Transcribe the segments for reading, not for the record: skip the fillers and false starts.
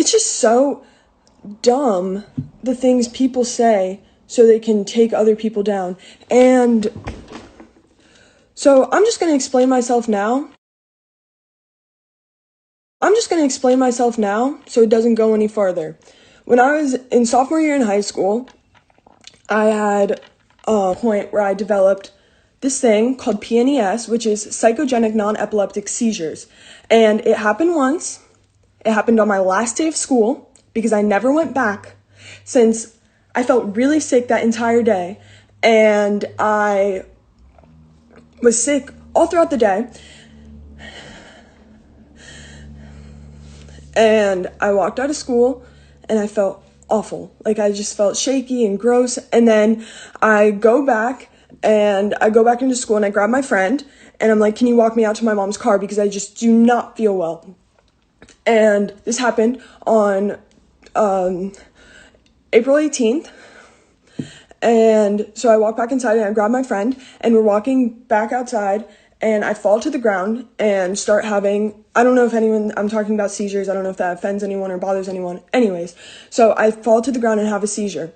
it's just so dumb, the things people say so they can take other people down. And so I'm just going to explain myself now. So it doesn't go any farther. When I was in sophomore year in high school, I had a point where I developed this thing called PNES, which is psychogenic non-epileptic seizures. And it happened once. It happened on my last day of school because I never went back since I felt really sick that entire day. And I was sick all throughout the day. And I walked out of school and I felt awful. Like, I just felt shaky and gross. And then I go back into school and I grab my friend and I'm like, can you walk me out to my mom's car because I just do not feel well. And this happened on April 18th. And so I walk back inside and I grab my friend and we're walking back outside and I fall to the ground and start having, I don't know if I'm talking about seizures. I don't know if that offends anyone or bothers anyone. Anyways, so I fall to the ground and have a seizure.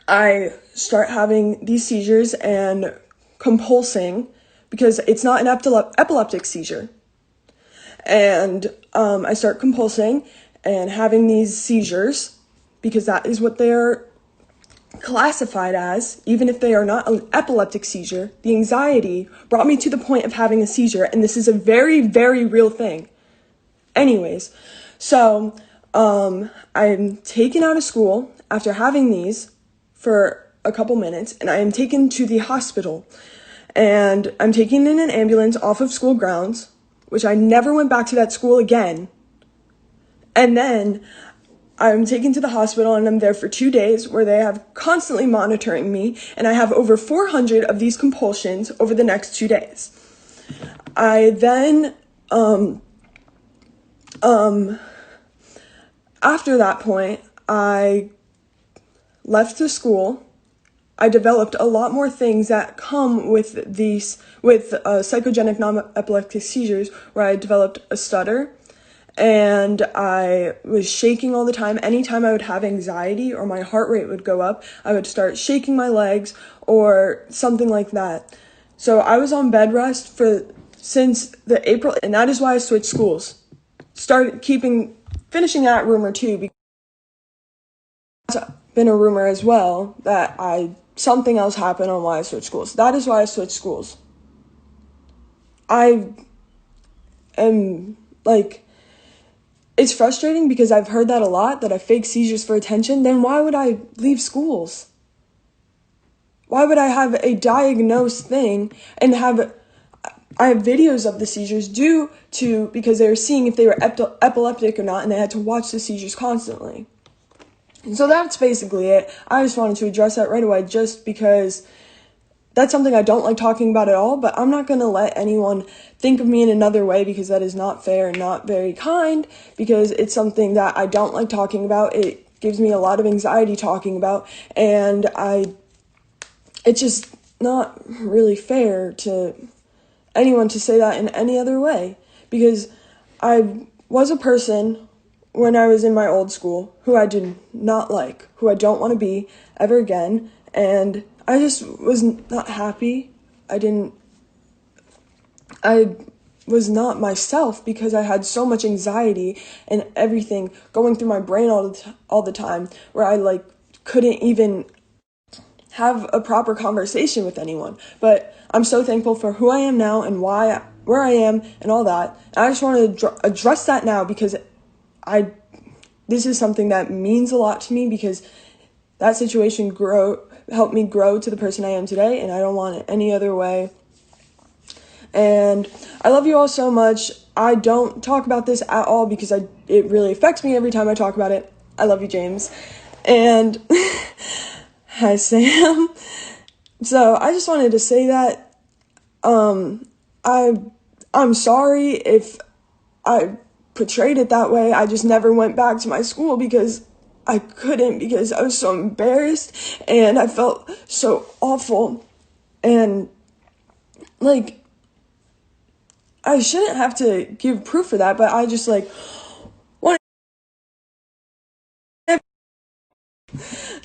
I start having these seizures and compulsing because it's not an epileptic seizure. And I start compulsing and having these seizures because that is what they're classified as. Even if they are not an epileptic seizure, the anxiety brought me to the point of having a seizure, and this is a very, very real thing. Anyways, so I'm taken out of school after having these for a couple minutes, and I am taken to the hospital, and I'm taken in an ambulance off of school grounds, which I never went back to that school again. And then I'm taken to the hospital and I'm there for 2 days where they have constantly monitoring me, and I have over 400 of these compulsions over the next 2 days. I then, after that point, I left the school. I developed a lot more things that come with psychogenic non-epileptic seizures, where I developed a stutter, and I was shaking all the time. Anytime I would have anxiety or my heart rate would go up, I would start shaking my legs or something like that. So I was on bed rest since the April, and that is why I switched schools. Finishing that rumor too, because it's been a rumor as well that something else happened on why I switched schools. That is why I switched schools. I am it's frustrating because I've heard that a lot, that I fake seizures for attention. Then why would I leave schools? Why would I have a diagnosed thing and I have videos of the seizures because they were seeing if they were epileptic or not, and they had to watch the seizures constantly. And so that's basically it. I just wanted to address that right away just because that's something I don't like talking about at all, but I'm not going to let anyone think of me in another way because that is not fair and not very kind, because it's something that I don't like talking about. It gives me a lot of anxiety talking about, and it's just not really fair to anyone to say that in any other way, because I was a person when I was in my old school who I did not like, who I don't want to be ever again, and I just was not happy. I was not myself because I had so much anxiety and everything going through my brain all the time, where I couldn't even have a proper conversation with anyone. But I'm so thankful for who I am now and where I am and all that. And I just want to address that now because this is something that means a lot to me, because that situation helped me grow to the person I am today, and I don't want it any other way. And I love you all so much. I don't talk about this at all because it really affects me every time I talk about it. I love you, James. And hi, Sam. So I just wanted to say that I'm sorry if I portrayed it that way. I just never went back to my school because I couldn't, because I was so embarrassed and I felt so awful. And I shouldn't have to give proof for that, but I just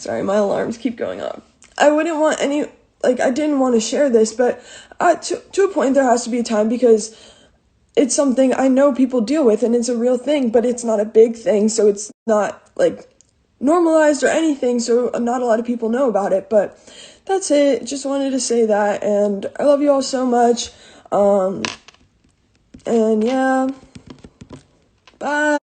Sorry, my alarms keep going off. I wouldn't want any, like, I didn't want to share this, but to a point there has to be a time, because it's something I know people deal with and it's a real thing, but it's not a big thing, so it's not, like, normalized or anything, so not a lot of people know about it. But that's it. Just wanted to say that, and I love you all so much. And yeah, bye.